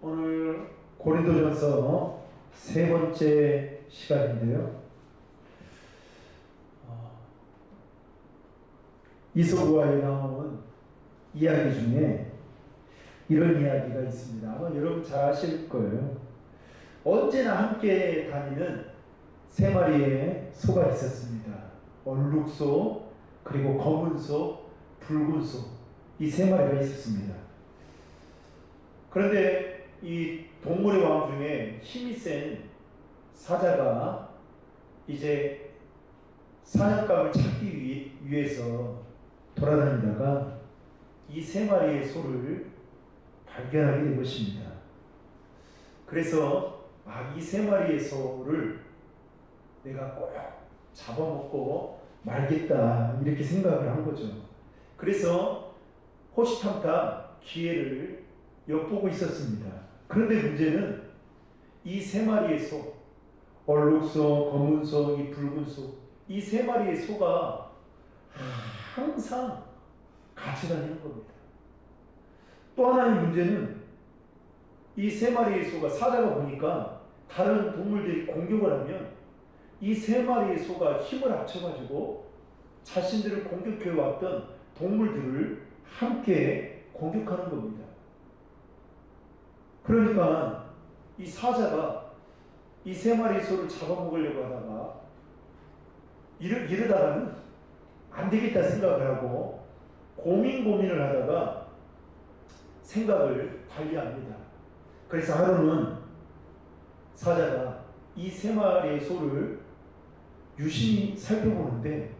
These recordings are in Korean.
오늘 고린도전서 세 번째 시간인데요. 이소구와의 나오는 이야기 중에 이런 이야기가 있습니다. 아마 여러분 잘 아실 거예요. 언제나 함께 다니는 세 마리의 소가 있었습니다. 얼룩소, 그리고 검은 소, 붉은 소, 이 세 마리가 있었습니다. 그런데 이 동물의 왕 중에 힘이 센 사자가 이제 사냥감을 찾기 위해서 돌아다니다가 이 세 마리의 소를 발견하게 된 것입니다. 그래서 이 세 마리의 소를 내가 꼭 잡아먹고 말겠다, 이렇게 생각을 한 거죠. 그래서 호시탐탐 기회를 엿보고 있었습니다. 그런데 문제는 이 세 마리의 소, 얼룩소, 검은 소, 이 붉은 소, 이 세 마리의 소가 항상 같이 다니는 겁니다. 또 하나의 문제는 이 세 마리의 소가, 사자가 보니까 다른 동물들이 공격을 하면 이 세 마리의 소가 힘을 합쳐가지고 자신들을 공격해왔던 동물들을 함께 공격하는 겁니다. 그러니까 이 사자가 이 세 마리의 소를 잡아먹으려고 하다가 이러다가는 안 되겠다 생각을 하고 고민을 하다가 생각을 달리합니다. 그래서 하루는 사자가 이 세 마리의 소를 유심히 살펴보는데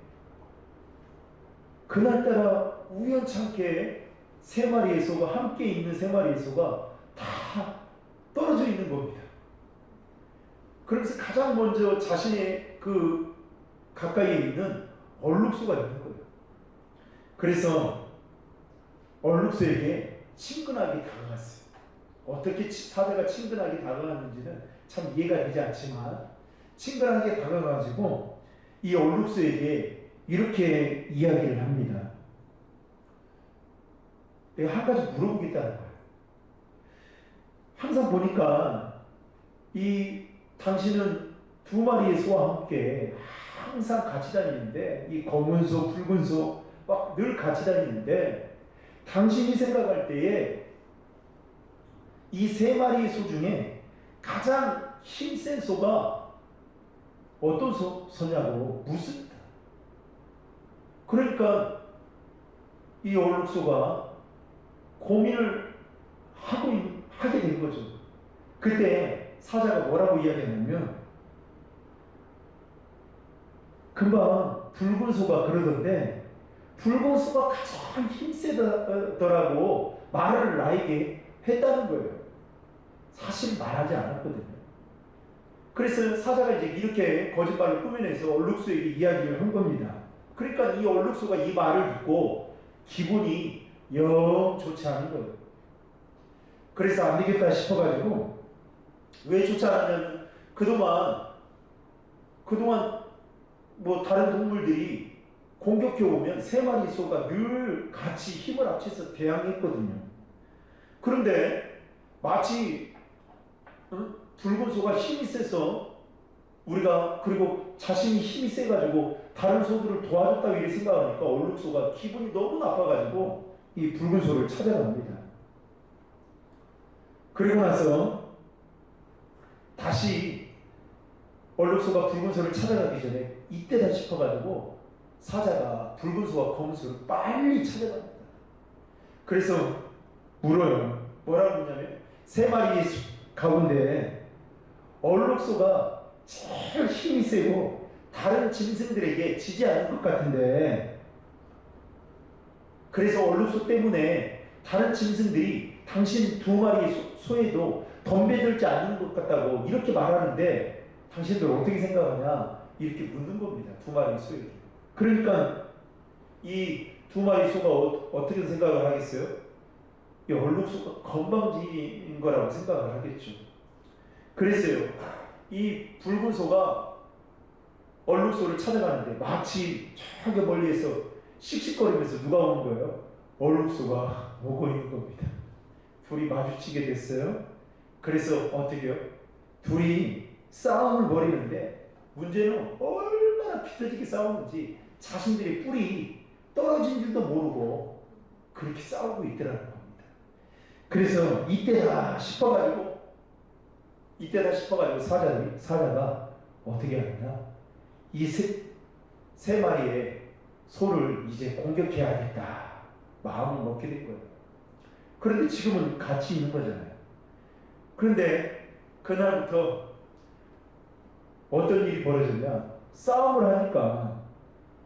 그날따라 우연찮게 세 마리의 소가 함께 있는 세 마리의 소가 다 떨어져 있는 겁니다. 그러면서 가장 먼저 자신의 그 가까이에 있는 얼룩소가 있는 거예요. 그래서 얼룩소에게 친근하게 다가갔어요. 어떻게 사자가 친근하게 다가갔는지는 참 이해가 되지 않지만 친근하게 다가가가지고 이 얼룩소에게 이렇게 이야기를 합니다. 내가 한 가지 물어보겠다는 거예요. 항상 보니까 당신은 두 마리의 소와 함께 항상 같이 다니는데, 이 검은 소, 붉은 소 막 늘 같이 다니는데, 당신이 생각할 때에 이 세 마리의 소 중에 가장 힘센 소가 어떤 소냐고 묻습니다. 그러니까 이 얼룩소가 고민을 하게 된 거죠. 그때 사자가 뭐라고 이야기했냐면, 금방 붉은 소가 그러던데 붉은 소가 가장 힘세더라고 말을 나에게 했다는 거예요. 사실 말하지 않았거든요. 그래서 사자가 이제 이렇게 거짓말을 꾸며내서 얼룩소에게 이야기를 한 겁니다. 그러니까 이 얼룩소가 이 말을 듣고 기분이 영 좋지 않은 거예요. 그래서 안 되겠다 싶어가지고, 왜 좋지 않았냐면 그동안 뭐 다른 동물들이 공격해 오면 세 마리 소가 늘 같이 힘을 합쳐서 대항했거든요. 그런데 마치 붉은 소가 힘이 세서 그리고 자신이 힘이 세가지고 다른 소들을 도와줬다고 이렇게 생각하니까 얼룩소가 기분이 너무 나빠가지고 이 붉은 소를 찾아갑니다. 그리고 나서 다시 얼룩소가 붉은 소를 찾아가기 전에 이때다 싶어가지고 사자가 붉은 소와 검은 소를 빨리 찾아갑니다. 그래서 물어요. 뭐라고 묻냐면, 세 마리 가운데 얼룩소가 제일 힘이 세고 다른 짐승들에게 지지 않을 것 같은데, 그래서 얼룩소 때문에 다른 짐승들이 당신 두 마리의 소에도 덤벼들지 않는 것 같다고 이렇게 말하는데 당신들 어떻게 생각하냐, 이렇게 묻는 겁니다. 두 마리 소에게. 그러니까 이 두 마리 소가 어떻게 생각을 하겠어요? 이 얼룩소가 건방지인 거라고 생각을 하겠죠. 그래서요, 이 붉은 소가 얼룩소를 찾아가는데 마치 저기 멀리에서 씩씩거리면서 누가 오는 거예요? 얼룩소가 오고 있는 겁니다. 둘이 마주치게 됐어요. 그래서 어떻게 해요? 둘이 싸움을 벌이는데 문제는 얼마나 피 터지게 싸우는지 자신들의 뿔이 떨어진 줄도 모르고 그렇게 싸우고 있더라는 겁니다. 그래서 이때다 싶어가지고 사자가 어떻게 하느냐? 이 세 마리의 소를 이제 공격해야겠다 마음을 먹게 된 거예요. 그런데 지금은 같이 있는 거잖아요. 그런데 그날부터 어떤 일이 벌어졌냐? 싸움을 하니까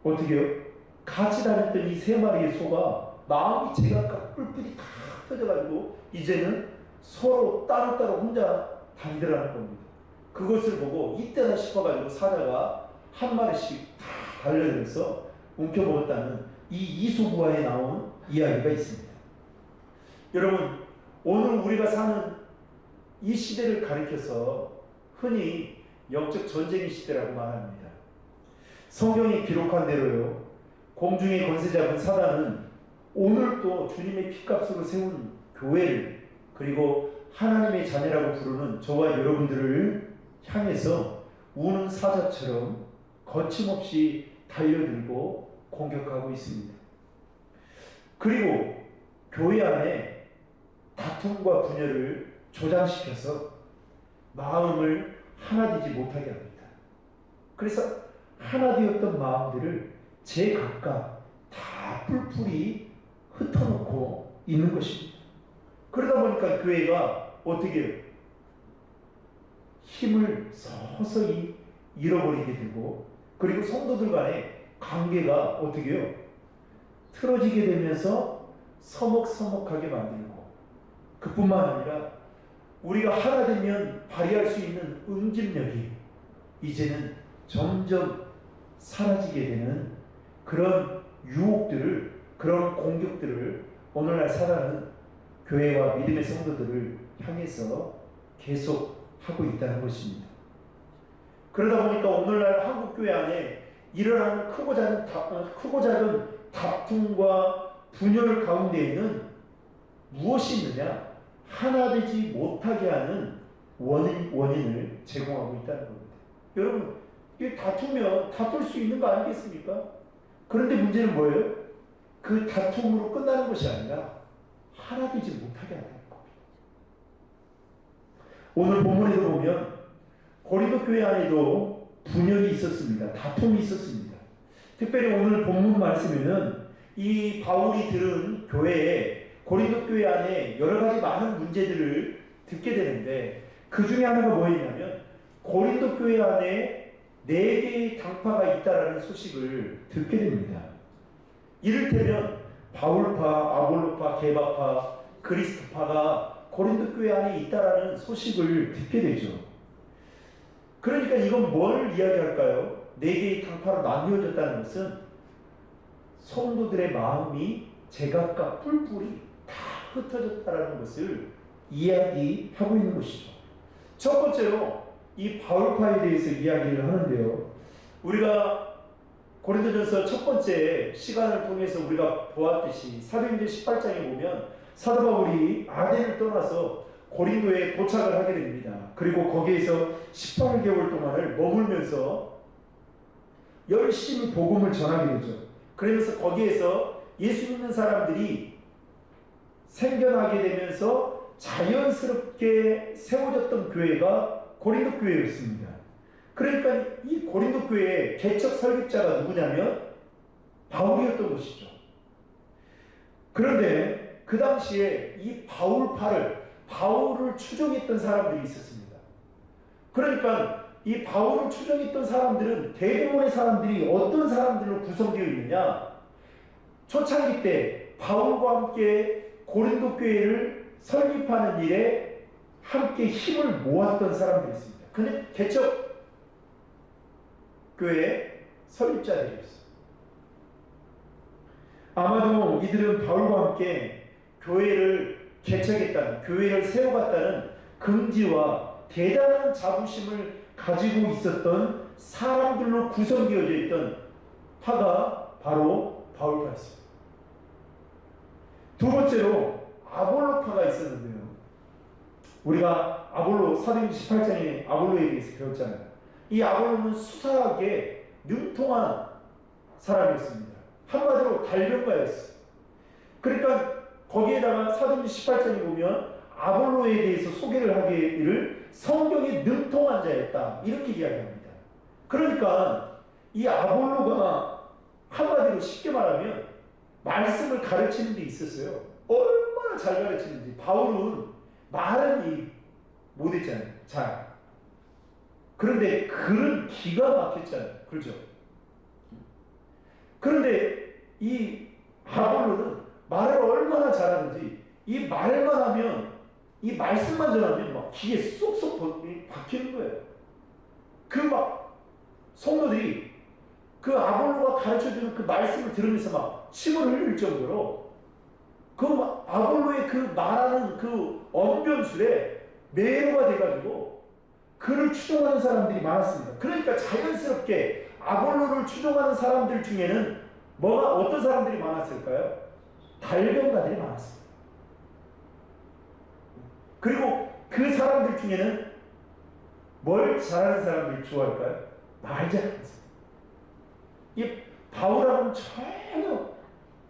어떻게 해요? 같이 다녔던 이 세 마리의 소가 마음이 제각각 뿔뿔이 다 터져가지고 이제는 서로 따로따로 혼자 다니더라는 겁니다. 그것을 보고 이때다 싶어가지고 사자가 한 마리씩 다 달려들어서 움켜먹었다는 이 이소부화에 나온 이야기가 있습니다. 여러분, 오늘 우리가 사는 이 시대를 가리켜서 흔히 영적 전쟁의 시대라고 말합니다. 성경이 기록한 대로요, 공중의 권세 잡은 사단은 오늘도 주님의 피값으로 세운 교회를, 그리고 하나님의 자녀라고 부르는 저와 여러분들을 향해서 우는 사자처럼 거침없이 달려들고 공격하고 있습니다. 그리고 교회 안에 다툼과 분열을 조장시켜서 마음을 하나 되지 못하게 합니다. 그래서 하나 되었던 마음들을 제각각 다 뿔뿔이 흩어놓고 있는 것입니다. 그러다 보니까 교회가 어떻게 해요? 힘을 서서히 잃어버리게 되고, 그리고 성도들 간의 관계가 어떻게 해요? 틀어지게 되면서 서먹서먹하게 만들고, 그뿐만 아니라 우리가 하나 되면 발휘할 수 있는 응집력이 이제는 점점 사라지게 되는 그런 유혹들을, 그런 공격들을 오늘날 사단은 교회와 믿음의 성도들을 향해서 계속 하고 있다는 것입니다. 그러다 보니까 오늘날 한국교회 안에 일어나는 크고 작은 다툼과 분열 가운데에는 무엇이 있느냐? 하나 되지 못하게 하는 원인을 제공하고 있다는 겁니다. 여러분, 이 다투면 다툴 수 있는 거 아니겠습니까? 그런데 문제는 뭐예요? 그 다툼으로 끝나는 것이 아니라 하나 되지 못하게 하는 겁니다. 오늘 본문에도 보면 고린도 교회 안에도 분열이 있었습니다. 다툼이 있었습니다. 특별히 오늘 본문 말씀에는 이 바울이 들은 교회에, 고린도 교회 안에 여러 가지 많은 문제들을 듣게 되는데, 그 중에 하나가 뭐였냐면 고린도 교회 안에 4개의 당파가 있다라는 소식을 듣게 됩니다. 이를테면 바울파, 아볼로파, 게바파, 그리스도파가 고린도 교회 안에 있다라는 소식을 듣게 되죠. 그러니까 이건 뭘 이야기할까요? 4개의 당파로 나뉘어졌다는 것은 성도들의 마음이 제각각 뿔뿔이 다 흩어졌다는 것을 이야기하고 있는 것이죠. 첫 번째로 이 바울파에 대해서 이야기를 하는데요, 우리가 고린도전서 첫 번째 시간을 통해서 우리가 보았듯이 사도행전 18장에 보면 사도 바울이 아덴을 떠나서 고린도에 도착을 하게 됩니다. 그리고 거기에서 18개월 동안을 머물면서 열심히 복음을 전하게 되죠. 그러면서 거기에서 예수 믿는 사람들이 생겨나게 되면서 자연스럽게 세워졌던 교회가 고린도 교회였습니다. 그러니까 이 고린도 교회의 개척 설립자가 누구냐면 바울이었던 것이죠. 그런데 그 당시에 이 바울을 추종했던 사람들이 있었습니다. 그러니까 이 바울을 추종했던 사람들은 대부분의 사람들이 어떤 사람들로 구성되어 있느냐? 초창기 때 바울과 함께 고린도 교회를 설립하는 일에 함께 힘을 모았던 사람들이 있습니다. 근데 개척 교회의 설립자들이었어요. 아마도 이들은 바울과 함께 교회를 개척했다는, 교회를 세워갔다는 긍지와 대단한 자부심을 가지고 있었던 사람들로 구성되어져 있던 파가 바로 바울파였습니다. 두 번째로 아볼로파가 있었는데요, 우리가 아볼로 사도행전 18장에 아볼로에 대해서 배웠잖아요. 이 아볼로는 수사하게 능통한 사람이었습니다. 한마디로 달변가였어요. 그러니까 거기에다가 사도행전 18장에 보면 아볼로에 대해서 소개를 하기를 성경에 능통한 자였다 이렇게 이야기합니다. 그러니까 이 아볼로가 한마디로 쉽게 말하면 말씀을 가르치는 데 있었어요. 얼마나 잘 가르치는지. 바울은 말은 못했잖아요. 잘. 그런데 글은 기가 막혔잖아요. 그렇죠? 그런데 이 아볼로는 말을 얼마나 잘하는지, 이 말만 하면, 이 말씀만 전하면 막 귀에 쏙쏙 박히는 거예요. 그 막 성도들이 그 아볼로가 가르쳐주는 그 말씀을 들으면서 막 침을 흘릴 정도로 그 아볼로의 그 말하는 그 언변술에 매료가 돼가지고 그를 추종하는 사람들이 많았습니다. 그러니까 자연스럽게 아볼로를 추종하는 사람들 중에는 어떤 사람들이 많았을까요? 달변가들이 많았습니다. 그리고 그 사람들 중에는 뭘 잘하는 사람들이 좋아할까요? 말 잘하는 사람. 이 바울하고는 전혀,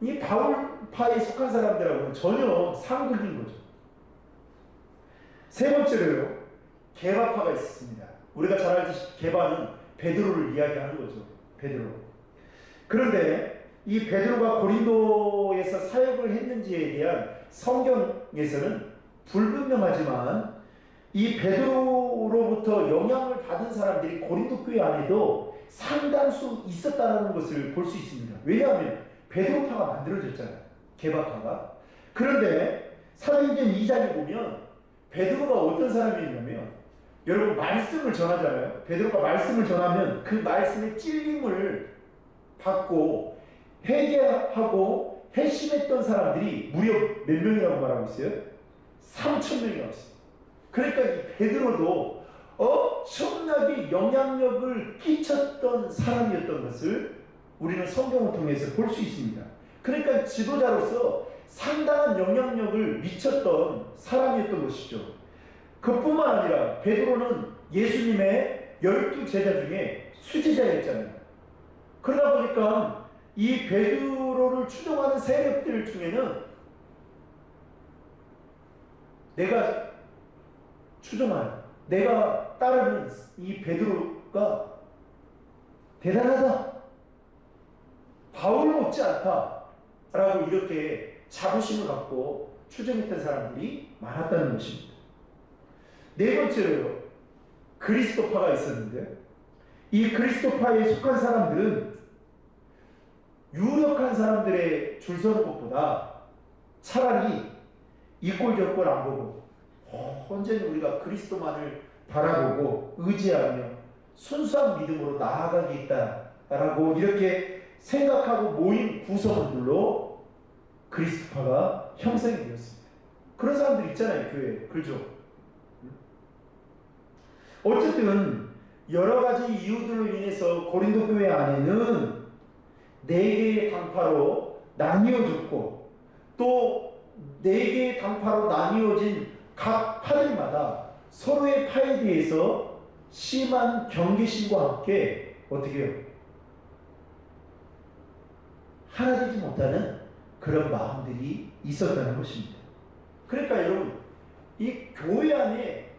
이 바울파에 속한 사람들하고는 전혀 상극인 거죠. 세 번째로요, 게바파가 있습니다. 우리가 잘 알듯이 게바는 베드로를 이야기하는 거죠. 베드로. 그런데 이 베드로가 고린도에서 사역을 했는지에 대한 성경에서는 불분명하지만 이 베드로로부터 영향을 받은 사람들이 고린도 교회 안에도 상당수 있었다는 것을 볼 수 있습니다. 왜냐하면 베드로파가 만들어졌잖아요. 게바파가. 그런데 사도행전 2장에 보면 베드로가 어떤 사람이었냐면, 여러분 말씀을 전하잖아요. 베드로가 말씀을 전하면 그 말씀에 찔림을 받고 회개하고 회심했던 사람들이 무려 몇 명이라고 말하고 있어요? 3,000명이라고 있어요. 그러니까 이 베드로도 엄청나게 영향력을 끼쳤던 사람이었던 것을 우리는 성경을 통해서 볼 수 있습니다. 그러니까 지도자로서 상당한 영향력을 미쳤던 사람이었던 것이죠. 그뿐만 아니라 베드로는 예수님의 12제자 중에 수제자였잖아요. 그러다 보니까 이 베드로를 추종하는 세력들 중에는 내가 추종하는, 내가 따르는 이 베드로가 대단하다, 바울 못지 않다 라고 이렇게 자부심을 갖고 추종했던 사람들이 많았다는 것입니다. 네 번째로요, 그리스도파가 있었는데, 이 그리스도파에 속한 사람들은 유력한 사람들의 줄 서는 것보다 차라리 이 꼴 저 꼴 안 보고 언제는 우리가 그리스도만을 바라보고 의지하며 순수한 믿음으로 나아가겠다라고 이렇게 생각하고 모인 구성원들로 그리스도파가 형성이 되었습니다. 그런 사람들 있잖아요, 교회에. 그렇죠? 어쨌든 여러 가지 이유들로 인해서 고린도 교회 안에는 4개의 당파로 나뉘어졌고, 또 4개의 당파로 나뉘어진 각 파들마다 서로의 파에 대해서 심한 경계심과 함께 어떻게 해요? 하나 되지 못하는 그런 마음들이 있었다는 것입니다. 그러니까 여러분, 이 교회 안에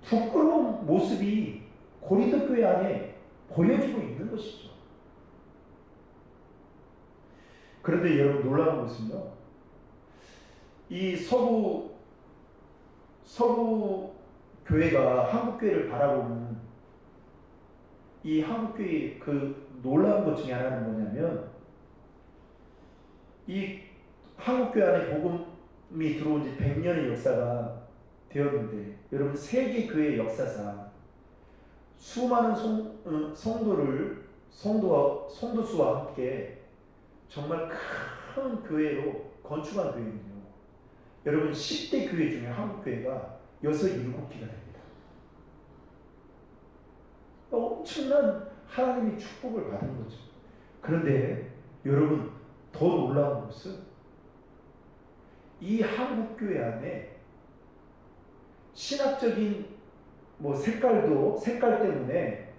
부끄러운 모습이 고린도 교회 안에 보여지고 있는 것이죠. 그런데 여러분, 놀라운 것은요, 이 서구 교회가 한국 교회를 바라보는 이 한국 교회의 그 놀라운 것 중에 하나는 뭐냐면, 이 한국 교회 안에 복음이 들어온 지 100년의 역사가 되었는데, 여러분, 세계 교회 역사상 수많은 성도 수와 함께 정말 큰 교회로 건축한 교회는요, 여러분 10대 교회 중에 한국 교회가 6, 7개가 됩니다. 엄청난 하나님의 축복을 받은 거죠. 그런데 여러분, 더 놀라운 것은 이 한국 교회 안에 신학적인 색깔 때문에,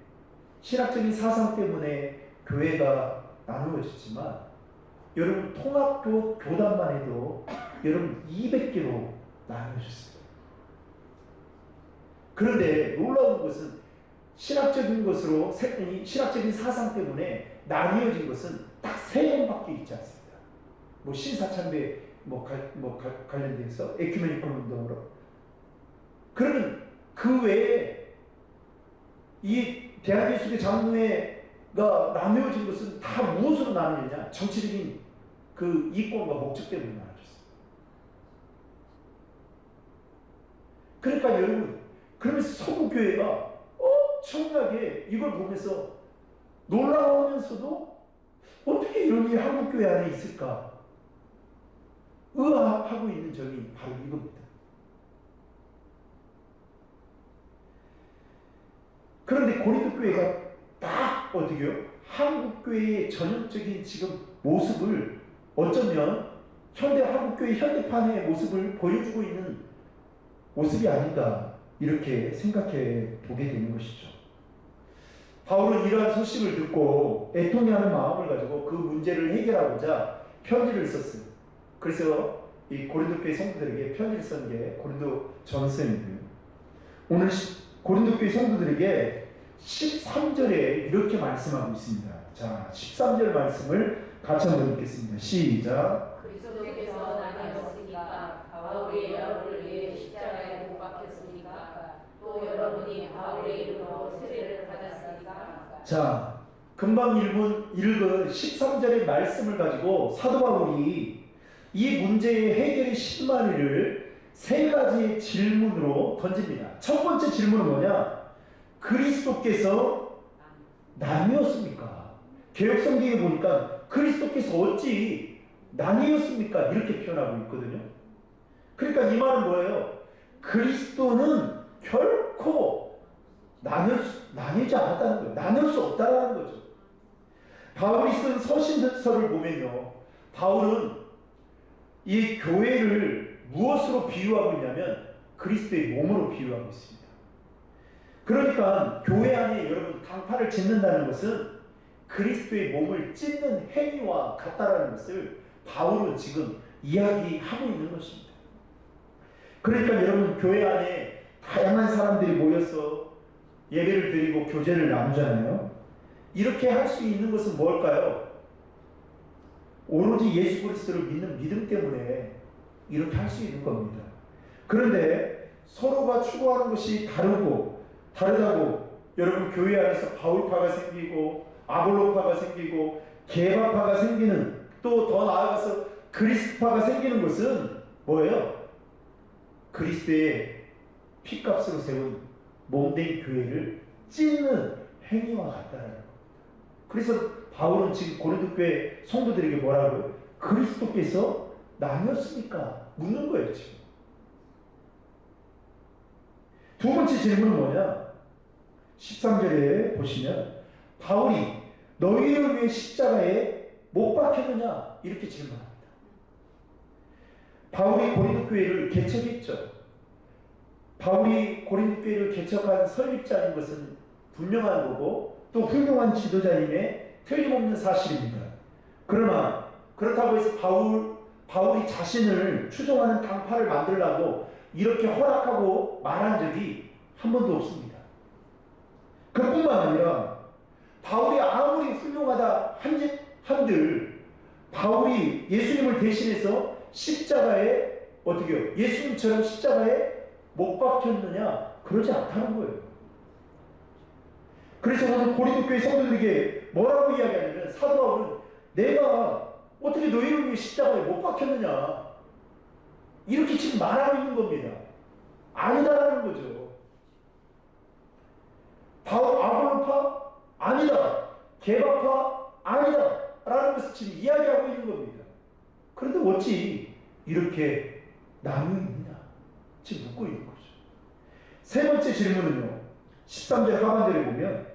신학적인 사상 때문에 교회가 나누어졌지만, 여러분 통합교 교단만 해도 여러분 200개로 나누어졌어요. 그런데 놀라운 것은 신학적인 사상 때문에 나뉘어진 것은 딱 3명밖에 있지 않습니다. 신사참배 관련돼서 에큐메니컬 운동으로. 그러면 그 외에 이 대한예수교 장로회가 나누어진 것은 다 무엇으로 나누느냐? 정치적인 그 이권과 목적 때문에 나눠졌어요. 그러니까 여러분, 그러면서 서구교회가 엄청나게 이걸 보면서 놀라우면서도 어떻게 이런 일이 한국교회 안에 있을까? 의아하고 있는 점이 바로 이겁니다. 그런데 고린도교회가 딱 한국교회의 전형적인 지금 모습을, 어쩌면 한국교회 현대판의 모습을 보여주고 있는 모습이 아닌가, 이렇게 생각해 보게 되는 것이죠. 바울은 이러한 소식을 듣고 애통해하는 마음을 가지고 그 문제를 해결하고자 편지를 썼어요. 그래서 이 고린도교회 성도들에게 편지를 쓴 게 고린도전서인데요. 오늘 고린도교회 성도들에게 13절에 이렇게 말씀하고 있습니다. 자, 13절 말씀을 같이 한번 읽겠습니다. 시작. 그리스도께서 나뉘었으니까 바울이 여러분을 위해 십자가에 못 박혔으니까 또 여러분이 바울의 이름으로 세례를 받았으니까. 자, 금방 읽은 13절의 말씀을 가지고 사도 바울이 이 문제의 해결의 실마리를 3가지의 질문으로 던집니다. 첫 번째 질문은 뭐냐? 그리스도께서 나뉘었습니까? 개역성경에 보니까 그리스도께서 어찌 나뉘었습니까? 이렇게 표현하고 있거든요. 그러니까 이 말은 뭐예요? 그리스도는 결코 나뉘지 않았다는 거예요. 나눌 수 없다는 거죠. 바울이 쓴 서신서를 보면요, 바울은 이 교회를 무엇으로 비유하고 있냐면 그리스도의 몸으로 비유하고 있습니다. 그러니까 교회 안에 여러분 강파를 짓는다는 것은 그리스도의 몸을 찢는 행위와 같다라는 것을 바울은 지금 이야기하고 있는 것입니다. 그러니까 여러분 교회 안에 다양한 사람들이 모여서 예배를 드리고 교제를 나누잖아요. 이렇게 할 수 있는 것은 뭘까요? 오로지 예수 그리스도를 믿는 믿음 때문에 이렇게 할 수 있는 겁니다. 그런데 서로가 추구하는 것이 다르다고 여러분 교회 안에서 바울파가 생기고 아볼로파가 생기고 게바파가 생기는, 또 더 나아가서 그리스파가 생기는 것은 뭐예요? 그리스도의 피값으로 세운 몸된 교회를 찢는 행위와 같다라는 겁니다. 그래서 바울은 지금 고린도교회 성도들에게 뭐라고요? 그리스도께서 나뉘었습니까? 묻는 거예요, 지금. 두 번째 질문은 뭐냐? 13절에 보시면 바울이 너희를 위해 십자가에 못 박혔느냐? 이렇게 질문합니다. 바울이 고린도교회를 개척했죠. 바울이 고린도교회를 개척한 설립자인 것은 분명한 거고 또 훌륭한 지도자임에 틀림없는 사실입니다. 그러나 그렇다고 해서 바울이 자신을 추종하는 당파를 만들라고 이렇게 허락하고 말한 적이 한 번도 없습니다. 그뿐만 아니라 바울이 아무리 훌륭하다 한들 바울이 예수님을 대신해서 십자가에 예수님처럼 십자가에 못 박혔느냐? 그러지 않다는 거예요. 그래서 오늘 고린도교회 성도들에게 뭐라고 이야기하냐면 사도 바울은 내가 어떻게 너희를 위해 십자가에 못 박혔느냐? 이렇게 지금 말하고 있는 겁니다. 아니다라는 거죠. 바울 아볼로파? 아니다. 게바파? 아니다. 라는 것을 지금 이야기하고 있는 겁니다. 그런데 어찌 이렇게 나누어 있느냐? 지금 묻고 있는 거죠. 세 번째 질문은요. 13절 하반절에 보면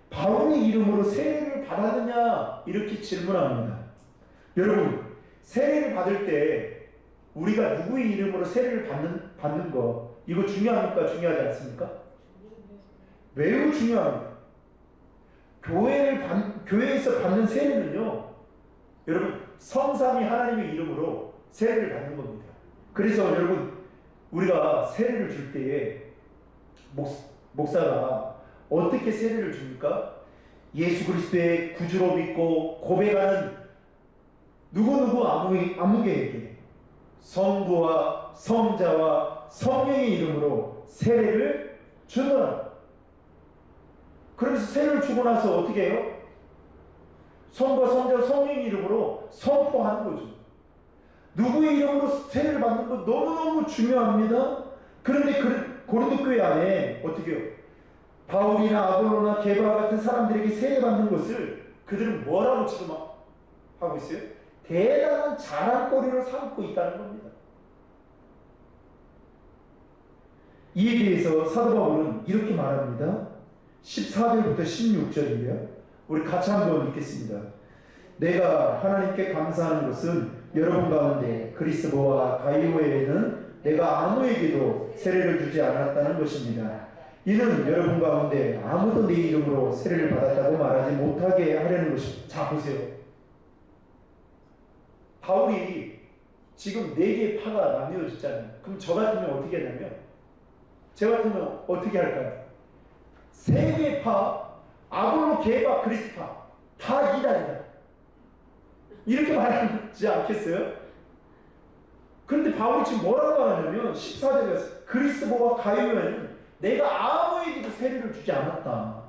바울의 이름으로 세례를 받았느냐? 이렇게 질문합니다. 여러분, 세례를 받을 때 우리가 누구의 이름으로 세례를 받는 거, 이거 중요합니까? 중요하지 않습니까? 매우 중요합니다. 교회에서 받는 세례는요, 여러분, 성삼위 하나님의 이름으로 세례를 받는 겁니다. 그래서 여러분, 우리가 세례를 줄 때에 목사가 어떻게 세례를 줍니까? 예수 그리스도의 구주로 믿고 고백하는 누구누구 아무개에게 성부와 성자와 성령의 이름으로 세례를 주노라. 그러면서 세례를 주고 나서 어떻게 해요? 성부와 성자와 성령의 이름으로 선포하는 거죠. 누구의 이름으로 세례를 받는 거 너무너무 중요합니다. 그런데 고린도 교회 안에 어떻게 해요? 바울이나 아볼로나 게바 같은 사람들에게 세례받는 것을 그들은 뭐라고 지금 하고 있어요? 대단한 자랑거리로 삼고 있다는 겁니다. 이에 대해서 사도 바울은 이렇게 말합니다. 14절부터 16절이에요. 우리 같이 한번 읽겠습니다. 내가 하나님께 감사하는 것은 여러분 가운데 그리스도와 가이오에는 내가 아무에게도 세례를 주지 않았다는 것입니다. 이는 여러분 가운데 아무도 내 이름으로 세례를 받았다고 말하지 못하게 하려는 것입니다. 자, 보세요. 바울이 지금 4개의 파가 나뉘어졌잖아요. 그럼 저 같으면 어떻게 하냐면, 저 같으면 어떻게 할까요? 3개의 파, 아볼로, 게바, 그리스파 다 이단이다. 이렇게 말하지 않겠어요? 그런데 바울이 지금 뭐라고 말하냐면 14절에 그리스도와 가이오에는 내가 아무에게도 세례를 주지 않았다.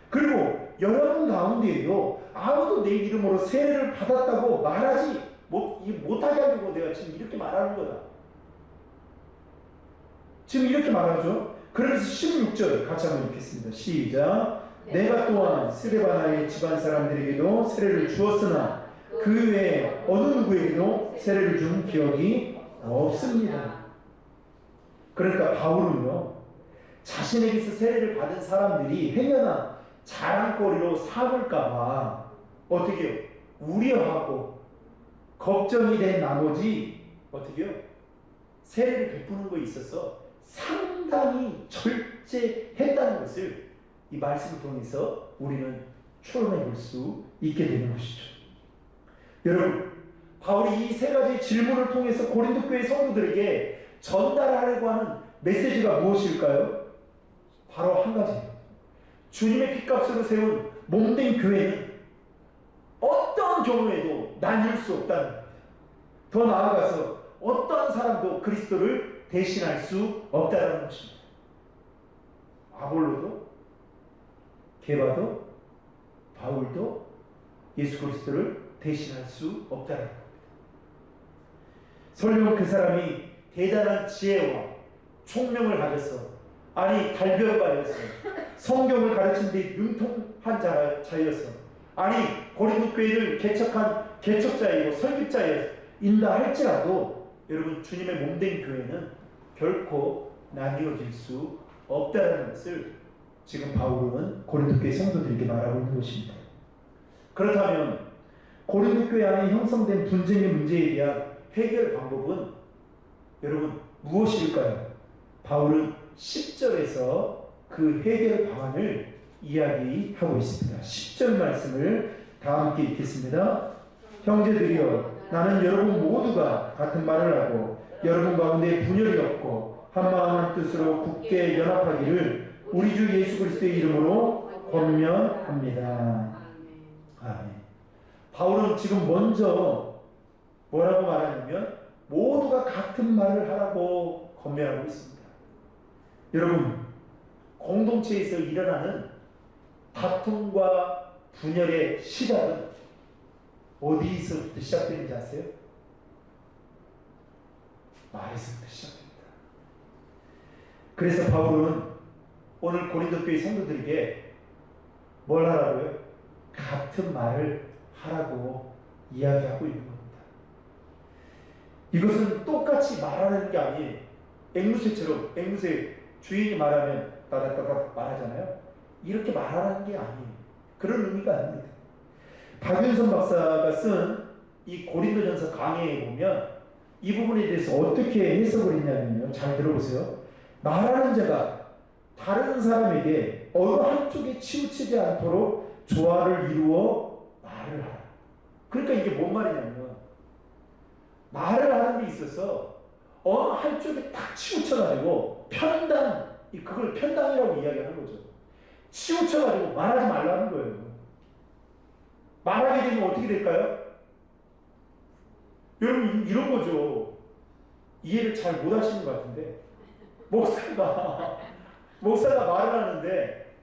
그리고 여러분 가운데에도 아무도 내 이름으로 세례를 받았다고 말하지 못하게 하려고 내가 지금 이렇게 말하는 거다. 지금 이렇게 말하죠. 그래서 16절 같이 한번 읽겠습니다. 시작. 내가 또한 스데바나의 집안 사람들에게도 세례를 주었으나 그 외에 어느 누구에게도 세례를 준 기억이 없습니다. 그러니까 바울은요, 자신에게서 세례를 받은 사람들이 행여나 자랑거리로 삼을까봐 어떻게 해요? 우려하고 걱정이 된 나머지 어떻게 해요? 세례를 베푸는 거에 있어서 상당히 절제했다는 것을 이 말씀을 통해서 우리는 추론해 볼 수 있게 되는 것이죠. 여러분, 바울이 이 3가지 질문을 통해서 고린도 교회 성도들에게 전달하려고 하는 메시지가 무엇일까요? 바로 한 가지입니다. 주님의 핏값으로 세운 몸된 교회는 어떤 경우에도 나뉠 수 없다는 겁니다. 더 나아가서 어떤 사람도 그리스도를 대신할 수 없다는 것입니다. 아볼로도, 게바도, 바울도 예수 그리스도를 대신할 수 없다는 겁니다. 설령 그 사람이 대단한 지혜와 총명을 가졌어, 아니 달변가였어, 성경을 가르친 데 융통한 자였어, 아니 고린도 교회를 개척한 개척자이고 설립자인다 할지라도 여러분, 주님의 몸된 교회는 결코 나뉘어질 수 없다는 것을 지금 바울은 고린도 교회 성도들에게 말하고 있는 것입니다. 그렇다면 고린도 교회 안에 형성된 분쟁의 문제에 대한 해결 방법은 여러분 무엇일까요? 바울은 10절에서 그 해결 방안을 이야기하고 있습니다. 10절 말씀을 다 함께 읽겠습니다. 형제들이여, 나는 여러분 모두가 같은 말을 하고 여러분 가운데 분열이 없고 한 마음 한 뜻으로 굳게 연합하기를 우리 주 예수 그리스도의 이름으로 권면합니다. 아멘. 바울은 지금 먼저 뭐라고 말하냐면 모두가 같은 말을 하라고 권면하고 있습니다. 여러분, 공동체에서 일어나는 다툼과 분열의 시작은 어디서부터 시작되는지 아세요? 말에서부터 시작됩니다. 그래서 바울은 오늘 고린도 교회 성도들에게 뭘 하라고요? 같은 말을 하라고 이야기하고 있는 겁니다. 이것은 똑같이 말하는 게 아니에요. 앵무새처럼, 앵무새 주인이 말하면 따닥따닥 말하잖아요. 이렇게 말하는 게 아니에요. 그런 의미가 아닙니다. 박윤선 박사가 쓴 이 고린도전서 강해에 보면 이 부분에 대해서 어떻게 해석을 했냐면요. 잘 들어보세요. 말하는 자가 다른 사람에게 어느 한쪽에 치우치지 않도록 조화를 이루어 말을 하라. 그러니까 이게 뭔 말이냐면 말을 하는 데 있어서 어느 한쪽에 딱 치우쳐가지고 편당, 그걸 편당이라고 이야기하는 거죠. 치우쳐가지고 말하지 말라는 거예요. 말하게 되면 어떻게 될까요? 여러분 이런 거죠. 이해를 잘 못 하시는 것 같은데 목사가 말을 하는데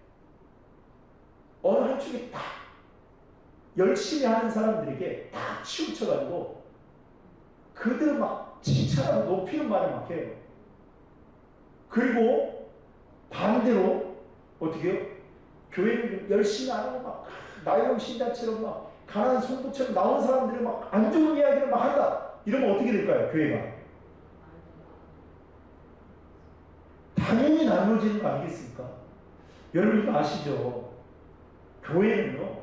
어느 한쪽에 딱 열심히 하는 사람들에게 딱 치우쳐가지고 그들을 막 칭찬하고 높이는 말을 막 해요. 그리고 반대로 어떻게 해요? 교회를 열심히 안 하고 막 나이롱 신자처럼 막 가난한 성도처럼 나온 사람들이 막 안 좋은 이야기를 막 한다. 이러면 어떻게 될까요? 교회가 당연히 나누어지는 거 아니겠습니까? 여러분 이거 아시죠? 교회는요,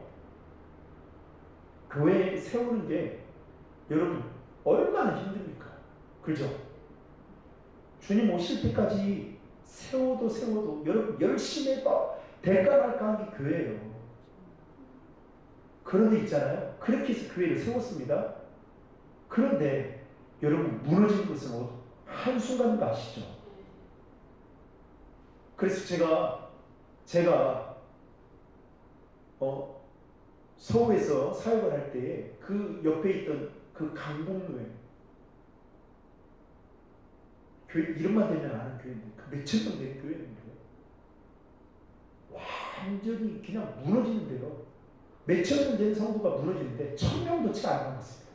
교회 세우는 게 여러분 얼마나 힘듭니까? 그죠? 주님 오실 때까지 세워도 여러분 열심히 해봐 대가 날까 한 게 교회예요. 그런데 있잖아요. 그렇게 해서 교회를 세웠습니다. 그런데 여러분 무너진 것은 한순간도 아시죠? 그래서 제가 서울에서 사역을 할 때에 그 옆에 있던 그 강북로에 교회 이름만 되면 아는 교회인데 그 몇천 명 되는 교회인데 완전히 그냥 무너지는데요. 몇천 명 된 성도가 무너지는데 1000명도 채 안 남았습니다.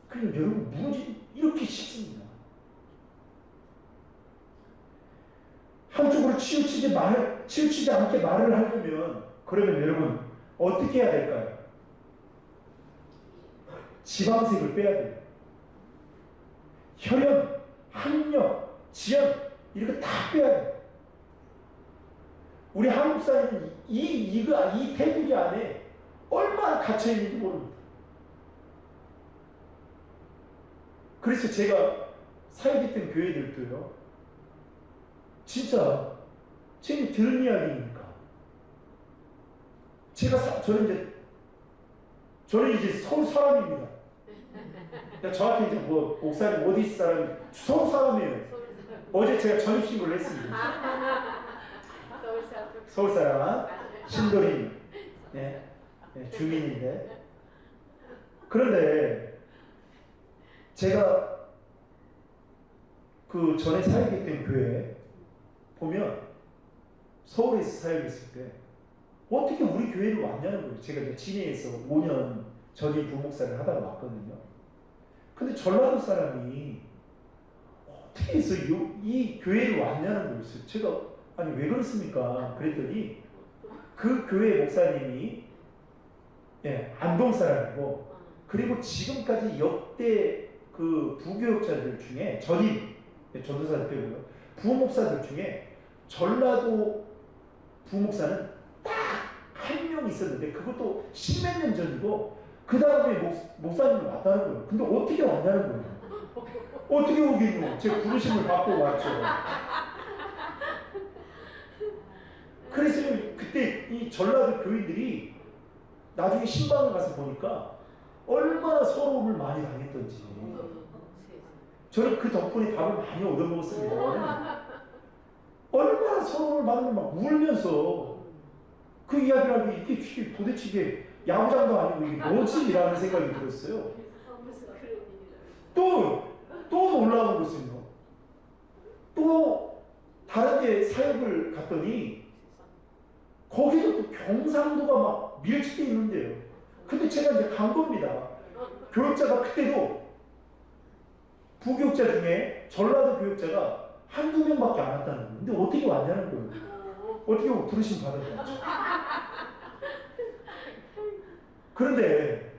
그러니까 여러분 무너지기 이렇게 쉽습니다. 한쪽으로 치우치지 않게 말을 하려면 그러면 여러분 어떻게 해야 될까요? 지방색을 빼야 돼요. 혈연, 학력, 지연 이렇게 다 빼야 돼요. 우리 한국 사회는 이 테두리 안에 얼마나 갇혀 있는지 모릅니다. 그래서 제가 사역했던 교회들도요. 진짜 제가 들은 이야기입니까? 저는 이제 서울 사람입니다. 저한테 이제 뭐 목사님 어디 사람이 서울 사람이에요. 어제 제가 전입신고를 했습니다. 서울 사람 신도림 주민인데 그런데 제가 그 전에 사역했던 교회 보면 서울에서 사역했을 때 어떻게 우리 교회를 왔냐는 거예요. 제가 이제 진해에서 5년 전임 부목사를 하다가 왔거든요. 근데 전라도 사람이 어떻게 해서 이 교회를 왔냐는 거예요. 제가 아니 왜 그렇습니까? 그랬더니 그 교회 목사님이 안동 사람이고 그리고 지금까지 역대 그 부교육자들 중에 전임 전도사들 빼고요. 부목사들 중에 전라도 부목사는 딱 한 명 있었는데 그것도 십몇 년 전이고 그 다음에 목사님이 왔다는 거예요. 근데 어떻게 왔냐는 거예요. 어떻게 오겠노? 제 부르심을 받고 왔죠. 그래서 그때 이 전라도 교인들이 나중에 신방을 가서 보니까 얼마나 서러움을 많이 당했던지 저는 그 덕분에 밥을 많이 얻어먹었습니다. 얼마나 서러움을 받으면 막 울면서 그 이야기를 하면 이게 도대체 이게 야구장도 아니고 이게 뭐지? 라는 생각이 들었어요. 또 놀라운 것은요. 또 다른 데 사역을 갔더니 거기도 또 경상도가 막 밀집되어 있는데요. 근데 제가 이제 간 겁니다. 교육자가 그때도 부교육자 중에 전라도 교육자가 한두 명밖에 안 왔다는 거예요. 근데 어떻게 왔냐는 거예요. 어떻게 부르심 받았죠. 그런데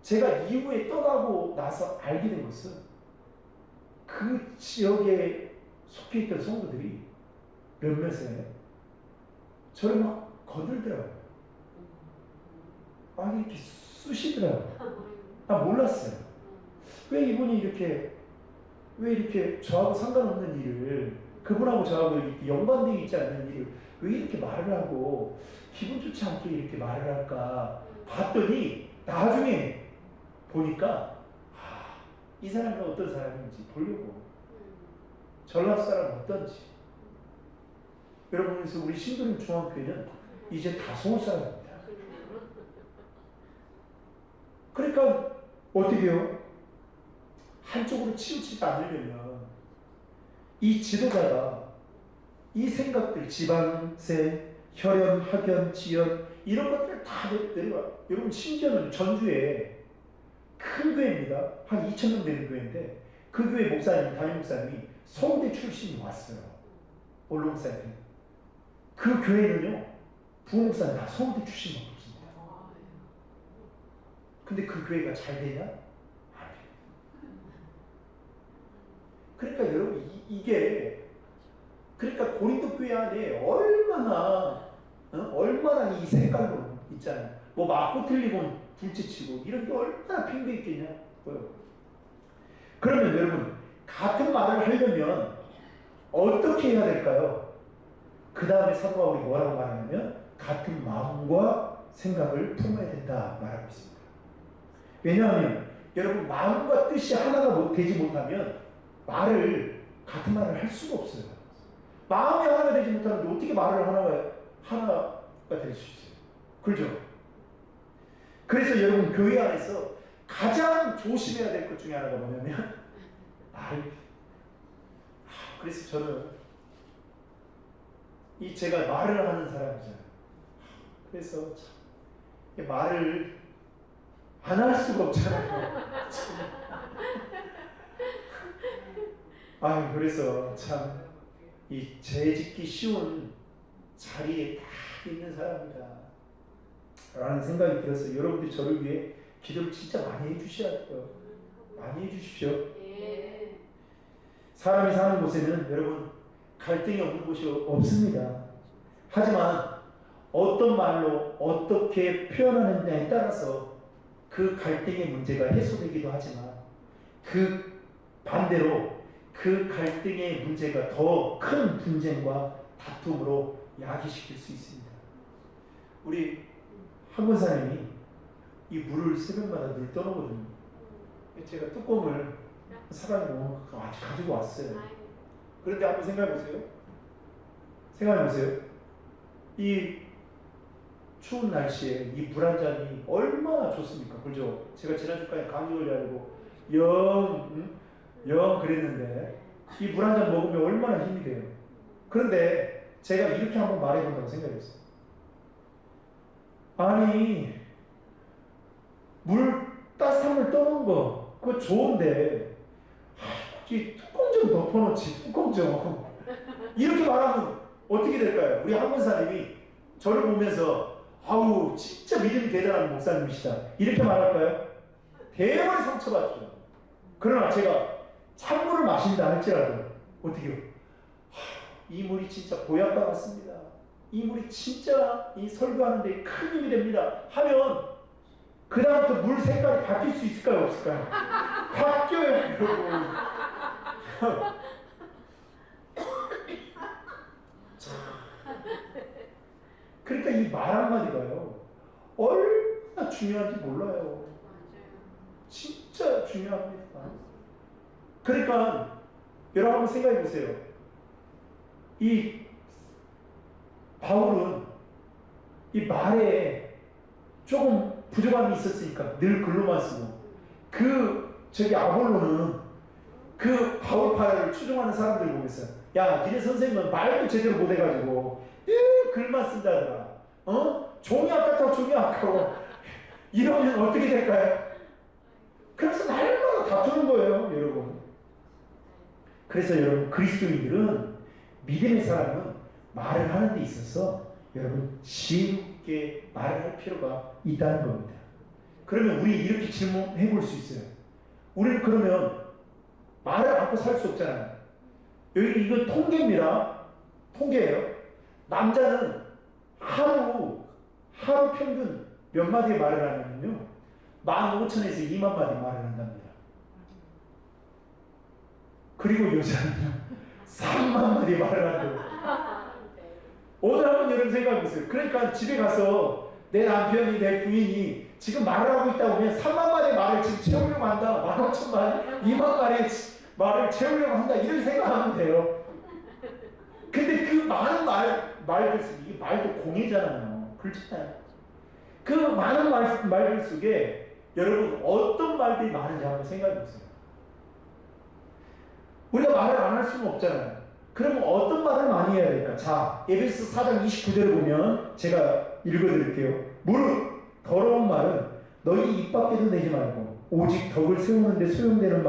제가 이후에 떠나고 나서 알게 된 것은 그 지역에 속해 있던 성도들이 몇몇에 저를 막 거들더라고요. 막 이렇게 쑤시더라고요. 나 몰랐어요. 왜 이분이 이렇게, 왜 이렇게 저하고 상관없는 일을, 그분하고 저하고 이렇게 연관되어 있지 않는 일을 왜 이렇게 말을 하고 기분 좋지 않게 이렇게 말을 할까 봤더니 나중에 보니까 이 사람이 어떤 사람인지 보려고. 전라도 사람 어떤지. 여러분, 그래서 우리 신도림 중앙교회는 이제 다 서울 사람입니다. 그러니까 어떻게 해요? 한쪽으로 치우치지 않으려면 이 지도자가 이 생각들, 지방세, 혈연, 학연, 지연 이런 것들을 다 내려와. 여러분, 심지어는 전주에 큰 교회입니다. 한 2,000명 되는 교회인데 그 교회 목사님, 담임 목사님이 서울대 출신이 왔어요. 원로 목사님. 그 교회는요, 부목사님 다 서울대 출신밖에 없습니다. 근데 그 교회가 잘 되냐? 안 돼요. 그러니까 여러분, 이게 그러니까 고린도 교회 안에 얼마나 이 색깔로 있잖아요. 뭐 맞고 틀리고 둘째치고 이런 게 얼마나 팽배 있겠냐고요. 그러면 여러분, 같은 말을 하려면 어떻게 해야 될까요? 그 다음에 사도 바울이 뭐라고 말하냐면 같은 마음과 생각을 품어야 된다 말하고 있습니다. 왜냐하면 여러분, 마음과 뜻이 하나가 되지 못하면 같은 말을 할 수가 없어요. 마음이 하나가 되지 못하는데 어떻게 말을 하나가 될 수 있어요? 그렇죠? 그래서 여러분, 교회 안에서 가장 조심해야 될 것 중에 하나가 뭐냐면 그래서 저는 제가 말을 하는 사람이잖아요. 그래서 참 말을 안 할 수가 없잖아요. 그래서 참 이 죄짓기 쉬운 자리에 딱 있는 사람이다 라는 생각이 들었어요. 여러분들이 저를 위해 기도를 진짜 많이 해주셔야 돼요. 많이 해주십시오. 사람이 사는 곳에는 여러분, 갈등이 없는 곳이 없습니다. 하지만 어떤 말로 어떻게 표현하느냐에 따라서 그 갈등의 문제가 해소되기도 하지만 그 반대로 그 갈등의 문제가 더 큰 분쟁과 다툼으로 야기시킬 수 있습니다. 우리 한 권사님이 이 물을 새벽마다 늘 떠놓거든요. 제가 뚜껑을 사람이 너무 가지고 왔어요. 그런데 한번 생각해보세요. 생각해보세요. 이 추운 날씨에 이 물 한 잔이 얼마나 좋습니까? 그죠? 제가 지난주까지 감기 걸려가지고 영 그랬는데 이 물 한 잔 먹으면 얼마나 힘이 돼요. 그런데 제가 이렇게 한번 말해본다고 생각했어요. 아니, 따뜻한 물 떠놓은 거 그거 좋은데 이 뚜껑 좀 덮어놓지, 뚜껑 좀. 이렇게 말하면 어떻게 될까요? 우리 한 권사님이 저를 보면서 진짜 믿음이 대단한 목사님이시다 이렇게 말할까요? 대단히 상처받죠. 그러나 제가 찬물을 마신다 할지라도 어떻게 해요? 이 물이 진짜 보약과 같습니다. 이 물이 진짜 이 설교하는 데 큰 힘이 됩니다 하면 그 다음부터 물 색깔이 바뀔 수 있을까요? 없을까요? 바뀌어요, 여러분. 그러니까 이 말 한마디가요, 얼마나 중요한지 몰라요. 진짜 중요합니다. 그러니까 여러분 한번 생각해 보세요. 이 바울은 이 말에 조금 부족함이 있었으니까 늘 글로만 쓰고, 아볼로는 그 바울파를 추종하는 사람들 보면서, 야, 니네 선생님은 말도 제대로 못해가지고 늘 글만 쓴다더라. 종이 아깝다고 종이 아까워. 이러면 어떻게 될까요? 그래서 날마다 다투는 거예요, 여러분. 그래서 여러분, 그리스도인들은, 믿음의 사람은 말을 하는 데 있어서 여러분 지혜롭게 말을 할 필요가 있다는 겁니다. 그러면 우리 이렇게 질문해 볼 수 있어요. 우리는 그러면 말을 않고 살 수 없잖아요. 여기 이건 통계입니다. 통계예요. 남자는 하루 평균 몇 마디의 말을 하냐면요, 15,000에서 2만 마디 말을 한답니다. 그리고 여자는요 3만 마디 말을 한대요. 오늘 한번 여러분 생각해보세요. 그러니까 집에 가서 내 남편이, 내 부인이 지금 말을 하고 있다 보면 3만 마디의 말을 지금 채우려고 한다. 15,000마디, 2만 마디의 말을 채우려고 한다. 이렇게 생각하면 돼요. 근데 그 많은 말들 속에, 이게 말도 공이잖아요. 그렇잖아요. 그 많은 말들 속에 여러분 어떤 말들이 많은지 한번 생각해보세요. 우리가 말을 안 할 수는 없잖아요. 그러면 어떤 말을 많이 해야 될까? 자, 에베소 4장 29절을 보면 제가 읽어드릴게요. 무릇 더러운 말은 너희 입 밖에도 내지 말고 오직 덕을 세우는데 소용되는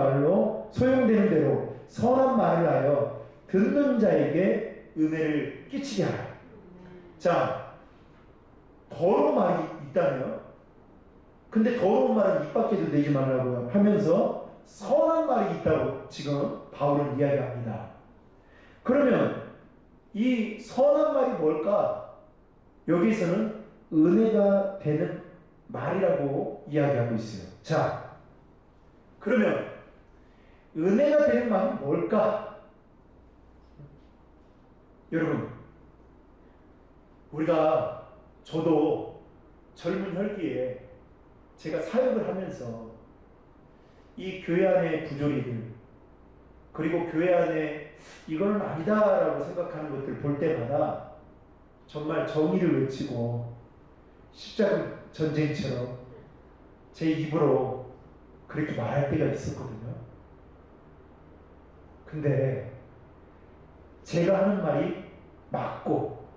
대로 선한 말을 하여 듣는 자에게 은혜를 끼치게 하라. 자, 더러운 말이 있다네요. 근데 더러운 말은 입 밖에도 내지 말라고 하면서 선한 말이 있다고 지금 바울은 이야기합니다. 그러면 이 선한 말이 뭘까? 여기서는 은혜가 되는 말이라고 이야기하고 있어요. 자, 그러면 은혜가 되는 말은 뭘까? 여러분, 저도 젊은 혈기에 제가 사역을 하면서 이 교회 안의 부조리들, 그리고 교회 안에 이거는 아니다라고 생각하는 것들 볼 때마다 정말 정의를 외치고 십자가 전쟁처럼 제 입으로 그렇게 말할 때가 있었거든요. 근데 제가 하는 말이 맞고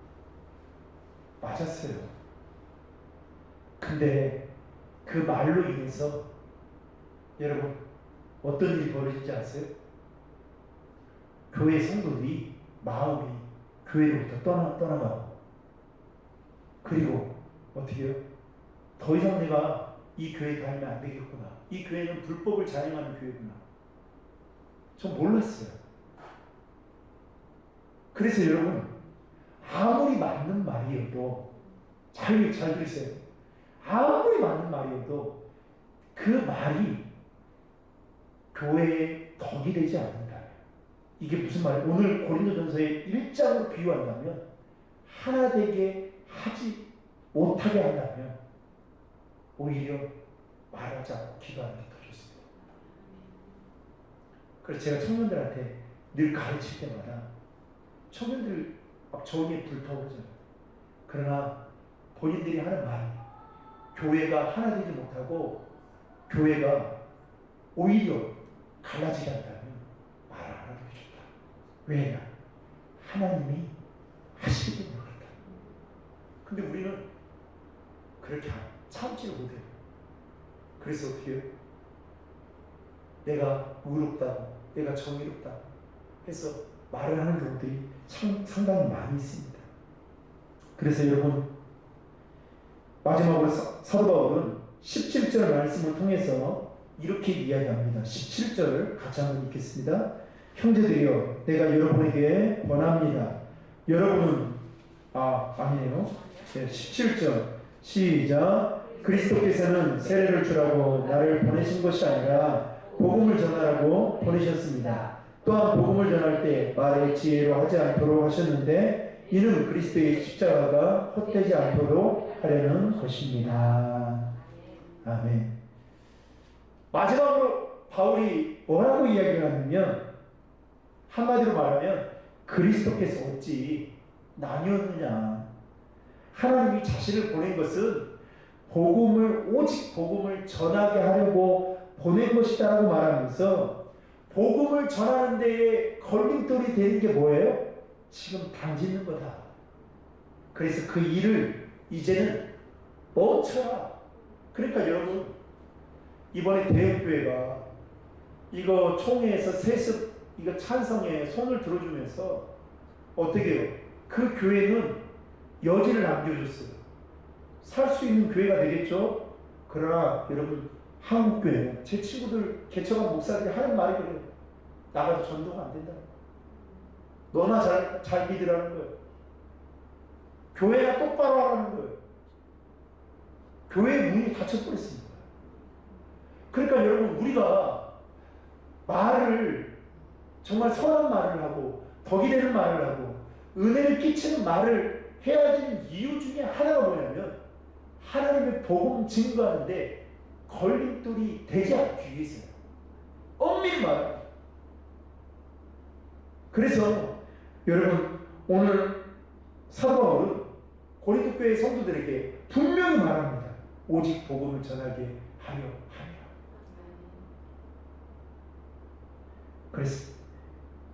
맞았어요. 근데 그 말로 인해서 여러분 어떤 일이 벌어진지 아세요? 교회 성도들이 마음이 교회로부터 떠나가고, 그리고 어떻게 해요? 더 이상 내가 이 교회에 다니면 안 되겠구나. 이 교회는 불법을 자행하는 교회구나. 전 몰랐어요. 그래서 여러분, 아무리 맞는 말이어도 잘 들으세요. 아무리 맞는 말이어도 그 말이 교회의 덕이 되지 않는다. 이게 무슨 말이에요? 오늘 고린도전서의 1장으로 비유한다면 하나 되게 하지 못하게 한다면 오히려 말하지 않고 기도하는 게 더 좋습니다. 그래서 제가 청년들한테 늘 가르칠 때마다 청년들 막 정의에 불타오르잖아요. 그러나 본인들이 하는 말이 교회가 하나 되지 못하고 교회가 오히려 갈라지게 한다면 말 안 하는 게 좋다. 왜냐? 하나님이 하시기도 모르겠다. 근데 우리는 그렇게 참지를 못해요. 그래서 어떻게 해요? 내가 의롭다고, 내가 정의롭다고 해서 말을 하는 경우들이 상당히 많이 있습니다. 그래서 여러분, 마지막으로 사도 바울은 17절 말씀을 통해서 이렇게 이야기합니다. 17절 같이 한번 읽겠습니다. 형제들이여, 내가 여러분에게 권합니다. 여러분은 아니에요. 네, 17절 시작. 그리스도께서는 세례를 주라고 나를 보내신 것이 아니라 복음을 전하라고 보내셨습니다. 또한 복음을 전할 때 말의 지혜로 하지 않도록 하셨는데 이는 그리스도의 십자가가 헛되지 않도록 하려는 것입니다. 아멘. 마지막으로 바울이 뭐라고 이야기를 하냐면, 한마디로 말하면 그리스도께서 어찌 나뉘었느냐. 하나님이 자신을 보낸 것은 오직 복음을 전하게 하려고 보낸 것이다라고 말하면서, 복음을 전하는 데에 걸림돌이 되는 게 뭐예요? 지금 당짓는 거다. 그래서 그 일을 이제는 멈춰라. 그러니까 여러분, 이번에 대형교회가 이거 총회에서 세습 이거 찬성에 손을 들어주면서 어떻게 해요? 그 교회는 여지를 남겨줬어요. 살 수 있는 교회가 되겠죠? 그러나 여러분, 한국교회, 제 친구들 개척한 목사들이 하는 말이 그래요. 나가도 전도가 안 된다. 너나 잘 믿으라는 거예요. 교회나 똑바로 하라는 거예요. 교회 문이 닫혀버렸습니다. 그러니까 여러분, 우리가 말을 정말 선한 말을 하고 덕이 되는 말을 하고 은혜를 끼치는 말을 해야 되는 이유 중에 하나가 뭐냐면 하나님의 복음 증거하는데 걸림돌이 되지 않기 위해서요. 엄밀히 말합니다. 그래서 여러분, 오늘 사도 바울은 고린도 교회 성도들에게 분명히 말합니다. 오직 복음을 전하게 하려 함이라. 그래서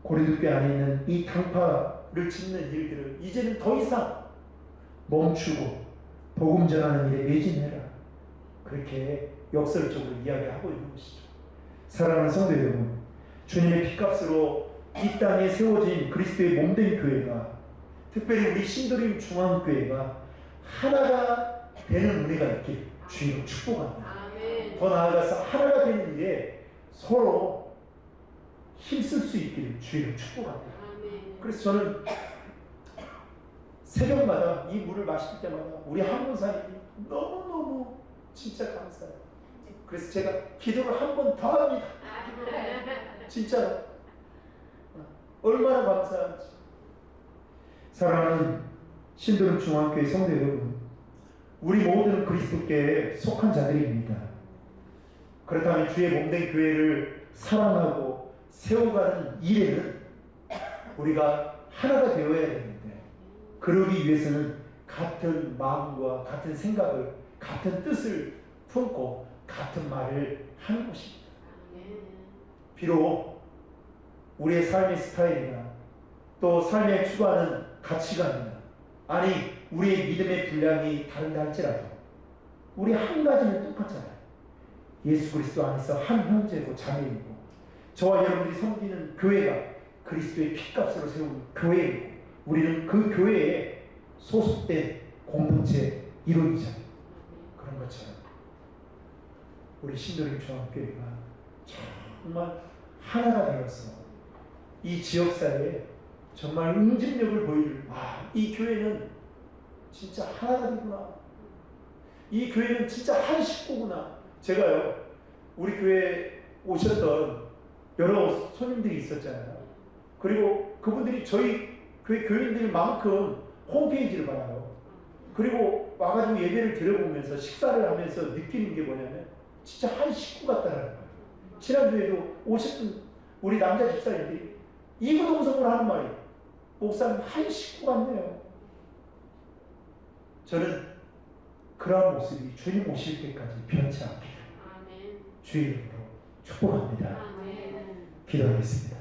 고린도 교회 안에 있는 이 당파를 짓는 일들을 이제는 더 이상 멈추고 복음 전하는 일에 매진해라. 그렇게 역설적으로 이야기하고 있는 것이죠. 사랑하는 성도 여러분, 주님의 피값으로 이 땅에 세워진 그리스도의 몸된 교회가, 특별히 우리 신도림 중앙교회가 하나가 되는 은혜가 있길 주님으로 축복합니다. 아멘. 더 나아가서 하나가 되는 일에 서로 힘쓸 수 있기를 주님으로 축복합니다. 아멘. 그래서 저는 새벽마다 이 물을 마실 때마다 우리 한문사님이 너무너무 진짜 감사해요. 그래서 제가 기도를 한 번 더 합니다. 진짜로. 얼마나 감사한지. 사랑하는 신도림 중앙교회 성도 여러분, 우리 모두는 그리스도께 속한 자들입니다. 그렇다면 주의 몸된 교회를 사랑하고 세워가는 일에는 우리가 하나가 되어야 되는데, 그러기 위해서는 같은 마음과 같은 생각을, 같은 뜻을 품고 같은 말을 하는 것입니다. 비록 우리의 삶의 스타일이나 또 삶에 추구하는 가치관이나, 아니 우리의 믿음의 분량이 다른다 할지라도 우리 한 가지는 똑같잖아요. 예수 그리스도 안에서 한 형제고 자매이고, 저와 여러분들이 섬기는 교회가 그리스도의 피값으로 세운 교회이고, 우리는 그 교회에 소속된 공동체 일원이잖아요. 그런 것처럼 우리 신도림 중앙교회가 정말 하나가 되어서 이 지역사회에 정말 응집력을 보일, 이 교회는 진짜 하나가 되구나, 이 교회는 진짜 한 식구구나. 제가요, 우리 교회에 오셨던 여러 손님들이 있었잖아요. 그리고 그분들이 저희 교회 교인들만큼 홈페이지를 봐요. 그리고 와가지고 예배를 드려보면서 식사를 하면서 느끼는 게 뭐냐면 진짜 한 식구 같다라는 거예요. 지난주에도 오셨던 우리 남자 집사님들이 이구동성으로 하는 말이, 목사님 한 식구 같네요. 저는 그러한 모습이 주님 오실 때까지 변치 않기를 주의 이름으로 축복합니다. 기도하겠습니다.